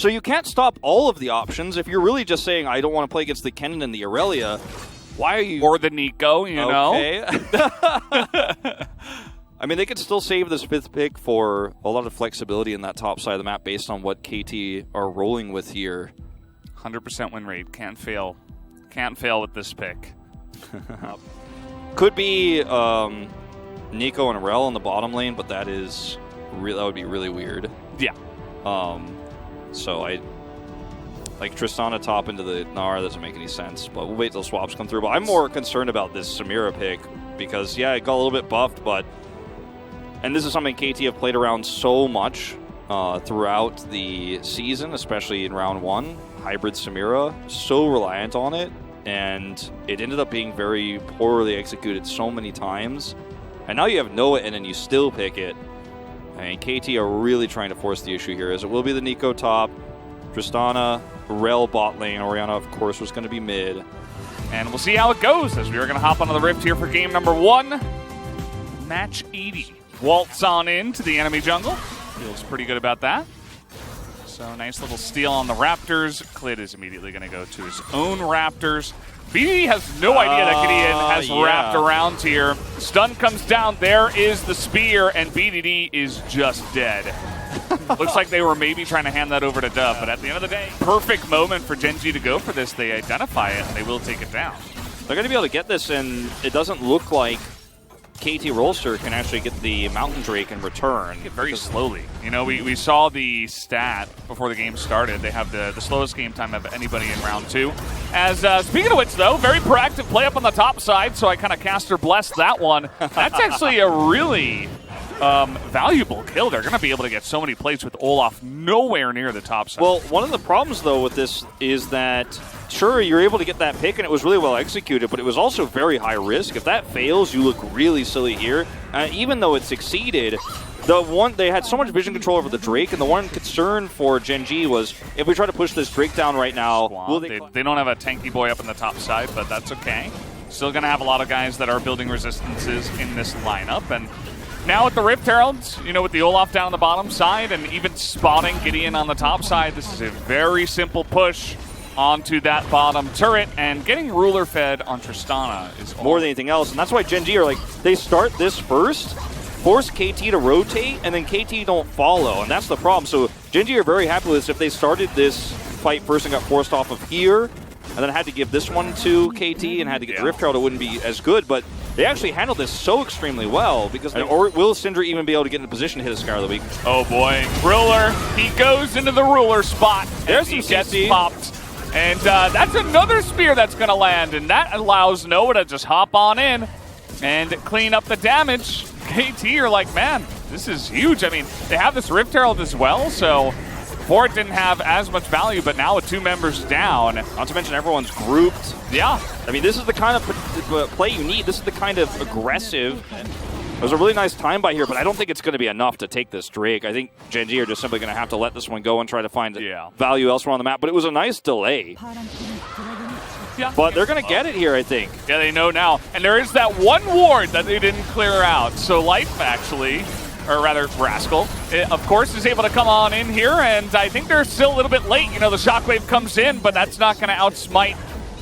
So you can't stop all of the options. If you're really just saying, I don't want to play against the Kennen and the Aurelia, why are you... Or the Nico, you know? I mean, they could still save this 5th pick for a lot of flexibility in that top side of the map based on what KT are rolling with here. 100% win rate. Can't fail. Can't fail with this pick. Could be Nico and Rel in the bottom lane, but that would be really weird. Yeah. So I like Tristana top into the Gnar doesn't make any sense, but we'll wait till swaps come through. But I'm more concerned about this Samira pick because yeah, it got a little bit buffed, and this is something KT have played around so much throughout the season, especially in round 1. Hybrid Samira, so reliant on it, and it ended up being very poorly executed so many times. And now you have Noah and then you still pick it. I mean, KT are really trying to force the issue here, as it will be the Nico top, Tristana, Rel bot lane, Orianna, of course, was going to be mid. And we'll see how it goes as we are going to hop onto the Rift here for game number 1. Match 80. Waltz on into the enemy jungle. Feels pretty good about that. So nice little steal on the Raptors. Klid is immediately going to go to his own Raptors. BDD has no idea that Gideon has wrapped around here. Stun comes down. There is the spear, and BDD is just dead. Looks like they were maybe trying to hand that over to Dove, but at the end of the day, perfect moment for Gen G to go for this. They identify it, and they will take it down. They're going to be able to get this, and it doesn't look like KT Rolster can actually get the Mountain Drake in return. Very slowly. You know, we saw the stat before the game started. They have the slowest game time of anybody in round 2. As speaking of which, though, very proactive play up on the top side, so I kind of caster blessed that one. That's actually a really valuable kill. They're going to be able to get so many plays with Olaf nowhere near the top side. Well, one of the problems, though, with this is that sure, you're able to get that pick, and it was really well executed, but it was also very high risk. If that fails, you look really silly here. Even though it succeeded, they had so much vision control over the Drake, and the one concern for Gen G was, if we try to push this Drake down right now, will they don't have a tanky boy up on the top side, but that's okay. Still going to have a lot of guys that are building resistances in this lineup, and now with the Rift Heralds, you know, with the Olaf down the bottom side, and even spotting Gideon on the top side, this is a very simple push onto that bottom turret, and getting ruler fed on Tristana is more than anything else. And that's why Gen G are like, they start this first, force KT to rotate, and then KT don't follow, and that's the problem. So Gen G are very happy with this. If they started this fight first and got forced off of here, and then had to give this one to KT and had to get the Rift Herald, it wouldn't be as good, but they actually handled this so extremely well, because or will Syndra even be able to get in a position to hit a Scar of the Week? Oh boy, Ruler, he goes into the Ruler spot, there's he gets popped. And that's another spear that's going to land, and that allows Noah to just hop on in and clean up the damage. KT are like, man, this is huge. I mean, they have this Rift Herald as well, so before it didn't have as much value, but now with 2 members down. Not to mention everyone's grouped. Yeah. I mean, this is the kind of play you need. This is the kind of aggressive. It was a really nice time by here, but I don't think it's going to be enough to take this Drake. I think Gen G are just simply going to have to let this one go and try to find value elsewhere on the map. But it was a nice delay. Yeah. But they're going to get it here, I think. Yeah, they know now. And there is that one ward that they didn't clear out. So Life, actually, or rather Rascal, of course, is able to come on in here. And I think they're still a little bit late. You know, the Shockwave comes in, but that's not going to outsmite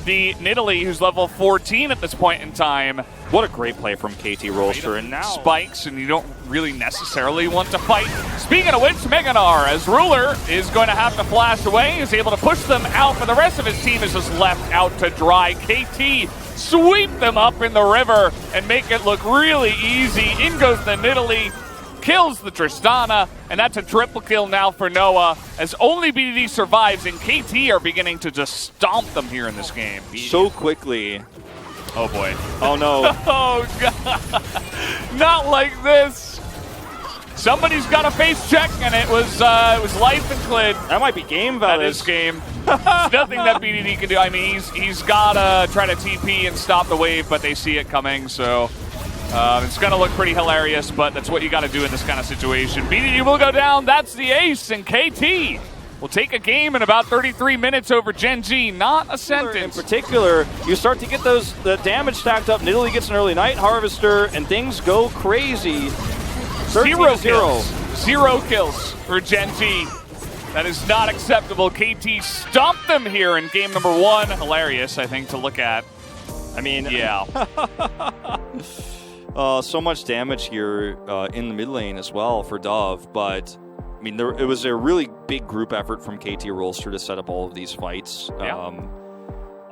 the Nidalee, who's level 14 at this point in time. What a great play from KT Rolster, and now spikes, and you don't really necessarily want to fight. Speaking of which, Meganar, as Ruler is going to have to flash away, is able to push them out, but the rest of his team is just left out to dry. KT sweep them up in the river and make it look really easy. In goes the Nidalee, kills the Tristana, and that's a triple kill now for Noah, as only BDD survives, and KT are beginning to just stomp them here in this game. So quickly. Oh boy. Oh no. Oh god. Not like this. Somebody's got a face check, and it was Life and Klid. That might be game value. That is game. There's nothing that BDD can do. I mean, he's got to try to TP and stop the wave, but they see it coming, so it's going to look pretty hilarious, but that's what you got to do in this kind of situation. BDD will go down. That's the ace, and KT will take a game in about 33 minutes over Gen G. Not a sentence. In particular, you start to get the damage stacked up. Nidalee gets an early Night Harvester, and things go crazy. 0 kills. 0 kills for Gen G. That is not acceptable. KT stomped them here in game number 1. Hilarious, I think, to look at. I mean, yeah. So much damage here in the mid lane as well for Dove, but I mean, it was a really big group effort from KT Rolster to set up all of these fights. Yeah.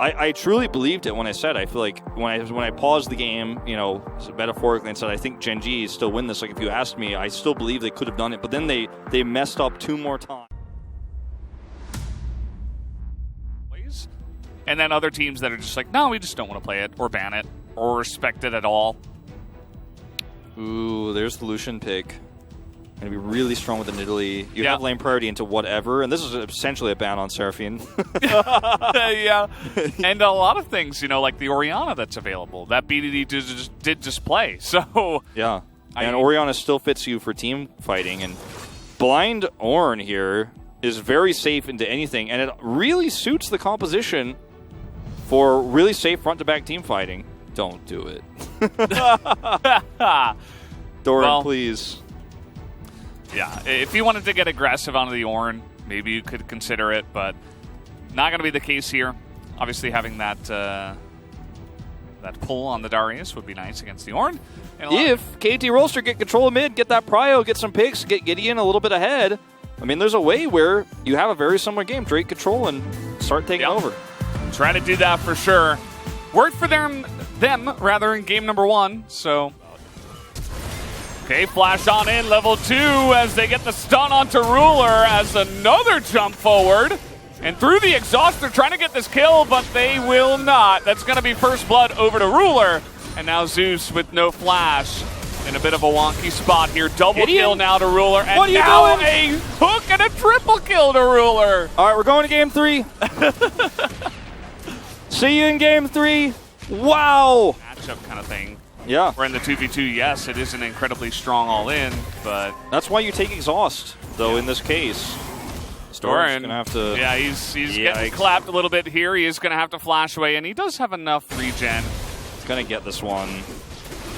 I truly believed it when I said, I feel like when I paused the game, you know, metaphorically, and said I think Gen G still win this. Like, if you asked me, I still believe they could have done it, but then they messed up 2 more times. And then other teams that are just like, no, we just don't want to play it or ban it or respect it at all. Ooh, there's the Lucian pick. Going to be really strong with the Nidalee. You have lane priority into whatever, and this is essentially a ban on Seraphine. Yeah. And a lot of things, you know, like the Orianna that's available. That BDD did just play. So yeah. And Orianna still fits you for team fighting, and Blind Ornn here is very safe into anything, and it really suits the composition for really safe front-to-back team fighting. Don't do it. Doran, please. Yeah, if you wanted to get aggressive onto the Ornn, maybe you could consider it, but not going to be the case here. Obviously, having that pull on the Darius would be nice against the Ornn. If KT Rolster get control of mid, get that prio, get some picks, get Gideon a little bit ahead, I mean, there's a way where you have a very similar game, Drake control, and start taking over. Try to do that for sure. Worked for them rather in game number 1, so... Okay, flash on in, level 2 as they get the stun onto Ruler as another jump forward. And through the exhaust, they're trying to get this kill, but they will not. That's going to be first blood over to Ruler. And now Zeus with no flash in a bit of a wonky spot here. Double kill now to Ruler. And what are you now doing? A hook and a triple kill to Ruler. All right, we're going to game 3. See you in game 3. Wow. Matchup kind of thing. Yeah. We're in the 2v2, yes, it is an incredibly strong all-in, but... That's why you take exhaust, though, in this case. Doran's going to have to... Yeah, he's getting clapped a little bit here. He is going to have to flash away, and he does have enough regen. He's going to get this one.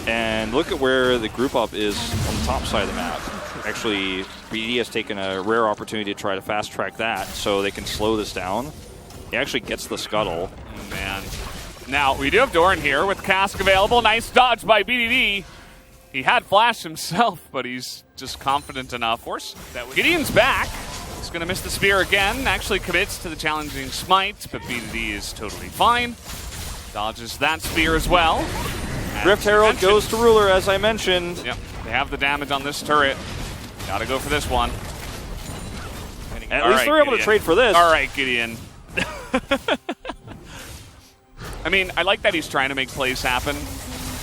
And look at where the group up is on the top side of the map. Actually, BD has taken a rare opportunity to try to fast-track that so they can slow this down. He actually gets the scuttle. Oh, man. Now, we do have Doran here with Cask available. Nice dodge by BDD. He had flash himself, but he's just confident enough. Gideon's back. He's going to miss the spear again. Actually commits to the challenging smite, but BDD is totally fine. Dodges that spear as well. Rift Herald goes to Ruler, as I mentioned. Yep, they have the damage on this turret. Gotta go for this one. At least they're able to trade for this. All right, Gideon. I mean, I like that he's trying to make plays happen.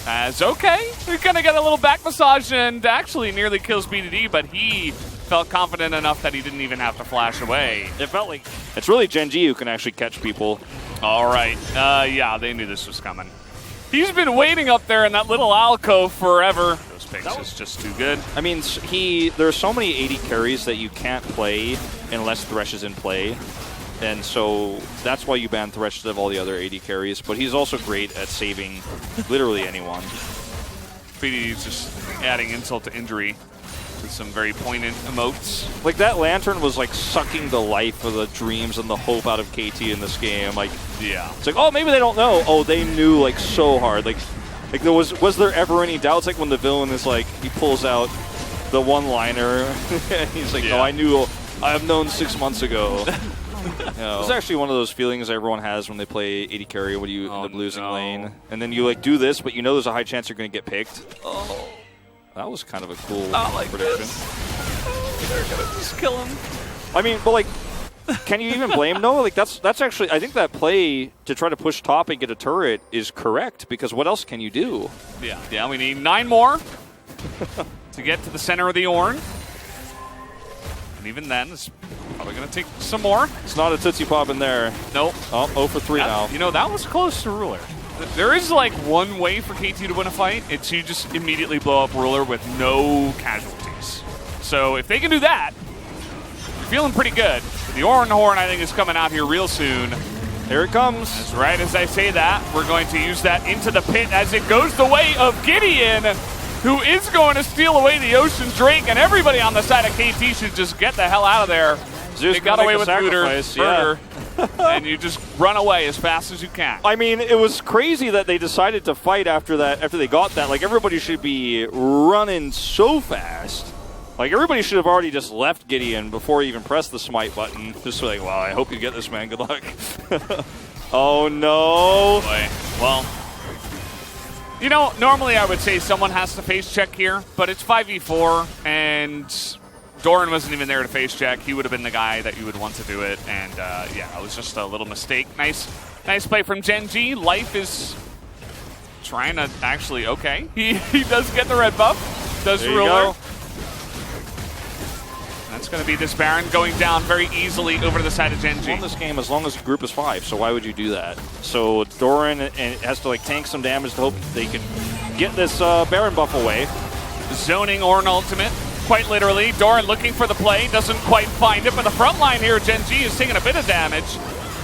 As okay, we're gonna get a little back massage and actually nearly kills BDD, but he felt confident enough that he didn't even have to flash away. It felt like it's really Gen G who can actually catch people. All right, yeah, they knew this was coming. He's been waiting up there in that little alcove forever. Those picks is just too good. I mean, there are so many 80 carries that you can't play unless Thresh is in play. And so that's why you ban Thresh instead of all the other 80 carries. But he's also great at saving literally anyone. BDD's just adding insult to injury with some very poignant emotes. Like, that Lantern was like sucking the life of the dreams and the hope out of KT in this game. Like, yeah. It's like, oh, maybe they don't know. Oh, they knew like so hard. Like there was there ever any doubts? Like when the villain is like, he pulls out the one-liner and he's like, no, I have known 6 months ago. It's actually one of those feelings everyone has when they play 80 carry when you end up losing lane. And then you like do this, but you know there's a high chance you're going to get picked. Oh, that was kind of a cool prediction. They're going to just kill him. I mean, but like, can you even blame Noah? Like that's actually, I think that play to try to push top and get a turret is correct, because what else can you do? Yeah, we need 9 more to get to the center of the Ornn. And even then, it's probably going to take some more. It's not a Tootsie Pop in there. Nope. Oh, 0 for 3 now. You know, that was close to Ruler. There is like one way for KT to win a fight. It's you just immediately blow up Ruler with no casualties. So if they can do that, you're feeling pretty good. The Ornn Horn, I think, is coming out here real soon. Here it comes. That's right as I say that. We're going to use that into the pit as it goes the way of Gideon, who is going to steal away the Ocean Drake, and everybody on the side of KT should just get the hell out of there. They got away with murder, and you just run away as fast as you can. I mean, it was crazy that they decided to fight after that. After they got that, like everybody should be running so fast. Like everybody should have already just left Gideon before he even pressed the smite button. Just like, well, I hope you get this, man. Good luck. Oh no! Boy. Well, you know, normally I would say someone has to face check here, but it's 5v4, and Doran wasn't even there to face check. He would have been the guy that you would want to do it, and yeah, it was just a little mistake. Nice play from Gen G. Life is trying to actually, okay. He does get the red buff. Does there you Ruler. go. That's going to be this Baron going down very easily over to the side of Gen G. Won this game as long as the group is 5, so why would you do that? So Doran has to like tank some damage to hope they can get this Baron buff away. Zoning Ornn ultimate, quite literally. Doran looking for the play, doesn't quite find it, but the front line here, Gen G is taking a bit of damage.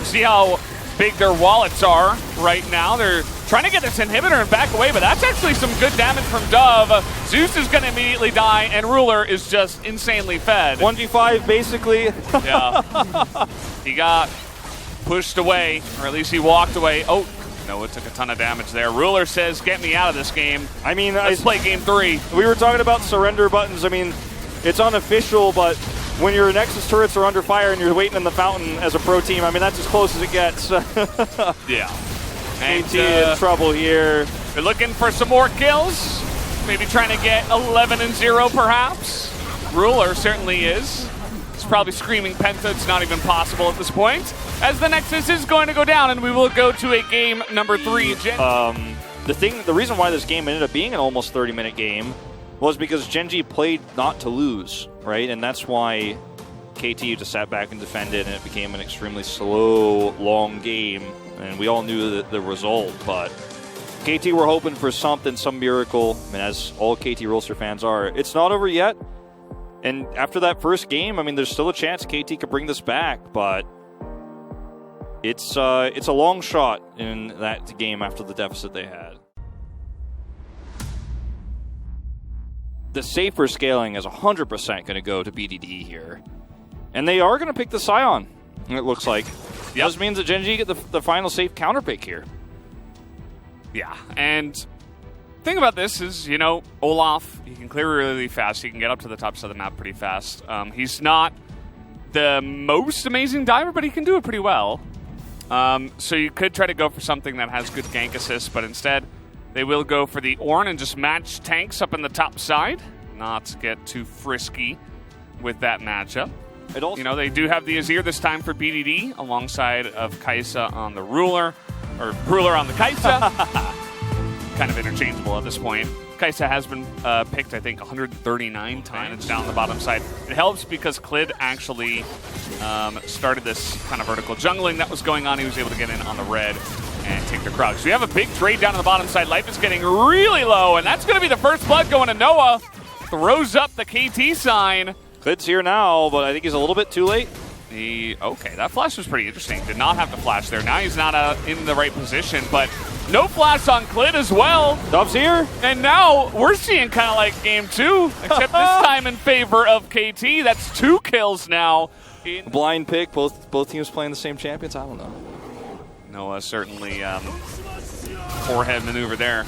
See how big their wallets are right now. They're trying to get this inhibitor and back away, but that's actually some good damage from Dove. Zeus is going to immediately die, and Ruler is just insanely fed. 1v5, basically. Yeah. He got pushed away, or at least he walked away. Oh, Noah took a ton of damage there. Ruler says, get me out of this game. I mean, let's play game 3. We were talking about surrender buttons. I mean, it's unofficial, but when your Nexus turrets are under fire and you're waiting in the fountain as a pro team, I mean, that's as close as it gets. Yeah. KT in trouble here. They're looking for some more kills. Maybe trying to get 11-0 perhaps. Ruler certainly is. It's probably screaming Penta. It's not even possible at this point, as the Nexus is going to go down, and we will go to a game number 3. The reason why this game ended up being an almost 30-minute game was because Gen G played not to lose, right? And that's why KT just sat back and defended, and it became an extremely slow, long game. And we all knew the result, but KT were hoping for something, some miracle. I mean, as all KT Rolster fans are, it's not over yet. And after that first game, I mean, there's still a chance KT could bring this back, but it's a long shot in that game after the deficit they had. The safer scaling is 100% going to go to BDD here. And they are going to pick the Scion, it looks like. Yep. This means that Gen G get the final safe counter pick here. Yeah, and the thing about this is, you know, Olaf, he can clear really fast. He can get up to the top side of the map pretty fast. He's not the most amazing diver, but he can do it pretty well. So you could try to go for something that has good gank assist, but instead they will go for the Ornn and just match tanks up in the top side. Not get too frisky with that matchup. You know, they do have the Azir this time for BDD alongside of Kai'Sa on the Ruler, or Ruler on the Kai'Sa. Kind of interchangeable at this point. Kai'Sa has been picked, I think, 139 times down the bottom side. It helps because Clid actually started this kind of vertical jungling that was going on. He was able to get in on the red and take the Krug. So we have a big trade down on the bottom side. Life is getting really low, and that's going to be the first blood going to Noah. Throws up the KT sign. Clid's here now, but I think he's a little bit too late. Okay, that flash was pretty interesting. Did not have to flash there. Now he's not in the right position, but no flash on Clid as well. Dove's here. And now we're seeing kind of like game 2, except this time in favor of KT. That's 2 kills now. Blind pick, both teams playing the same champions? I don't know. Noah certainly forehead maneuver there.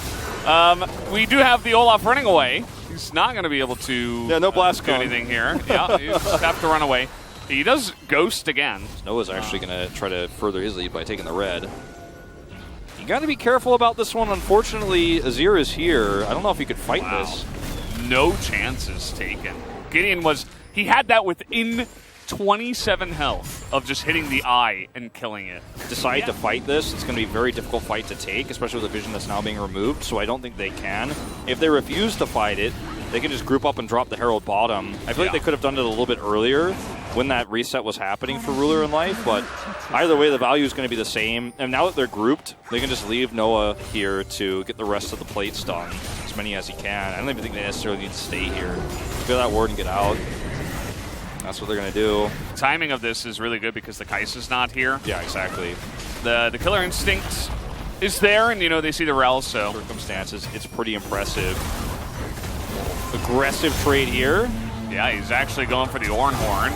We do have the Olaf running away. He's not going to be able to no blast do anything here. Yeah, you just have to run away. He does ghost again. Noah's actually going to try to further his lead by taking the red. You got to be careful about this one. Unfortunately, Azir is here. I don't know if he could fight this. No chances taken. Gideon he had that within 27 health of just hitting the eye and killing it. Decide to fight this. It's going to be a very difficult fight to take, especially with the vision that's now being removed, so I don't think they can. If they refuse to fight it, they can just group up and drop the Herald bottom. I feel like they could have done it a little bit earlier when that reset was happening for Ruler in Life, but either way, the value is going to be the same. And now that they're grouped, they can just leave Noah here to get the rest of the plates done, as many as he can. I don't even think they necessarily need to stay here. Feel that ward and get out. That's what they're going to do. The timing of this is really good because the Kai'Sa's not here. Yeah, exactly. The killer instinct is there, and, you know, they see the Rel, so. Circumstances, it's pretty impressive. Aggressive trade here. Yeah, he's actually going for the Ornn Horn.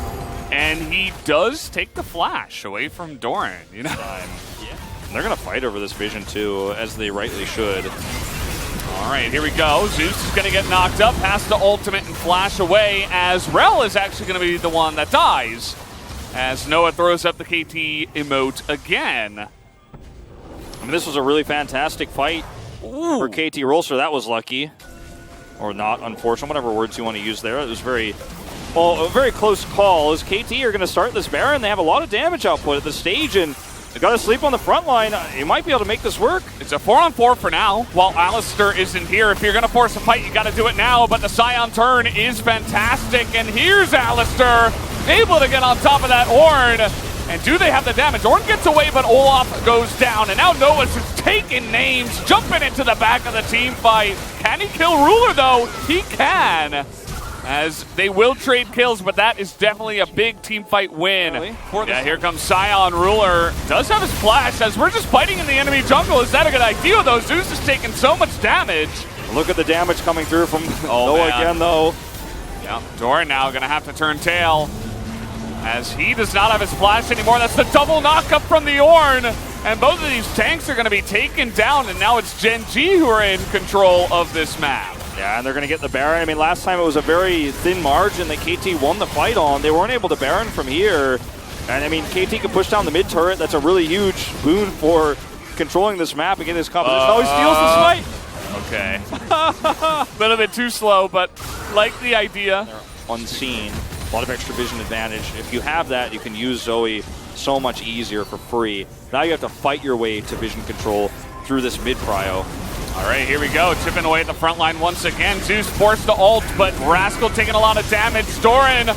And he does take the flash away from Doran, you know? Yeah. They're going to fight over this vision, too, as they rightly should. All right, here we go. Zeus is going to get knocked up, pass the ultimate and flash away, as Rel is actually going to be the one that dies, as Noah throws up the KT emote again. I mean, this was a really fantastic fight for KT Rolster. That was lucky. Or not, unfortunate, whatever words you want to use there. It was very, well, a very close call, as KT are going to start this Baron. They have a lot of damage output at the stage, and they got to sleep on the front line. You might be able to make this work. It's a 4-on-4 for now, while Alistair isn't here. If you're going to force a fight, you got to do it now, but the Scion turn is fantastic, and here's Alistair, able to get on top of that Ornn. And do they have the damage? Ornn gets away, but Olaf goes down. And now Noah's just taking names, jumping into the back of the team fight. Can he kill Ruler, though? He can. As they will trade kills, but that is definitely a big team fight win. Really? Yeah, here comes Scion. Ruler does have his flash, as we're just fighting in the enemy jungle. Is that a good idea, though? Zeus is taking so much damage. Look at the damage coming through from Noah again, though. Yeah, Doran now going to have to turn tail, as he does not have his flash anymore. That's the double knockup from the Ornn. And both of these tanks are going to be taken down, and now it's Gen G who are in control of this map. Yeah, and they're going to get the Baron. I mean, last time it was a very thin margin that KT won the fight on. They weren't able to Baron from here. And, I mean, KT can push down the mid turret. That's a really huge boon for controlling this map and getting this competition. Oh, he steals this fight. Okay. A little bit too slow, but like the idea. They're unseen. A lot of extra vision advantage. If you have that, you can use Zoe so much easier for free. Now you have to fight your way to vision control through this mid prio. All right, here we go. Chipping away at the front line once again. Zeus forced to ult, but Rascal taking a lot of damage. Doran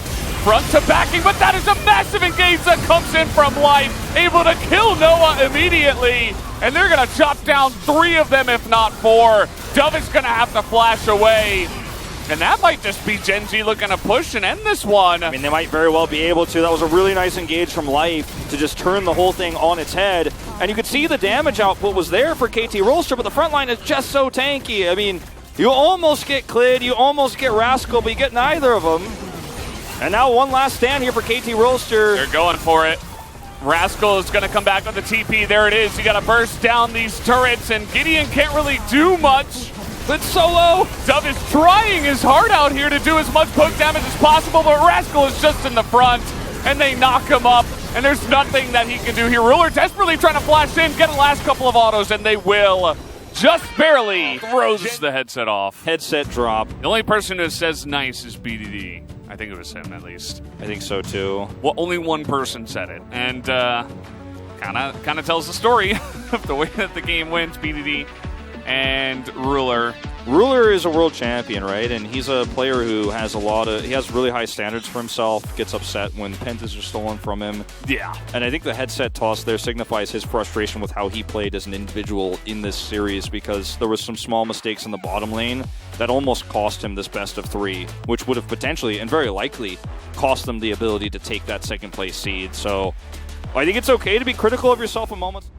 front to backing, but that is a massive engage that comes in from Life. Able to kill Noah immediately. And they're going to chop down 3 of them, if not 4. Dove is going to have to flash away. And that might just be Gen G looking to push and end this one. I mean, they might very well be able to. That was a really nice engage from Life to just turn the whole thing on its head. And you could see the damage output was there for KT Rolster, but the front line is just so tanky. I mean, you almost get Clid, you almost get Rascal, but you get neither of them. And now one last stand here for KT Rolster. They're going for it. Rascal is going to come back with the TP. There it is. You got to burst down these turrets, and Gideon can't really do much. But solo, Dove is trying his heart out here to do as much poke damage as possible, but Rascal is just in the front, and they knock him up, and there's nothing that he can do here. Ruler desperately trying to flash in, get a last couple of autos, and they will. Just barely throws the headset off. Headset drop. The only person who says nice is BDD. I think it was him, at least. I think so, too. Well, only one person said it, and kind of tells the story of the way that the game went, BDD. And Ruler. Ruler is a world champion, right? And he's a player who has he has really high standards for himself, gets upset when pentas are stolen from him. Yeah. And I think the headset toss there signifies his frustration with how he played as an individual in this series, because there was some small mistakes in the bottom lane that almost cost him this best of 3, which would have potentially and very likely cost them the ability to take that second place seed. So I think it's okay to be critical of yourself in moments.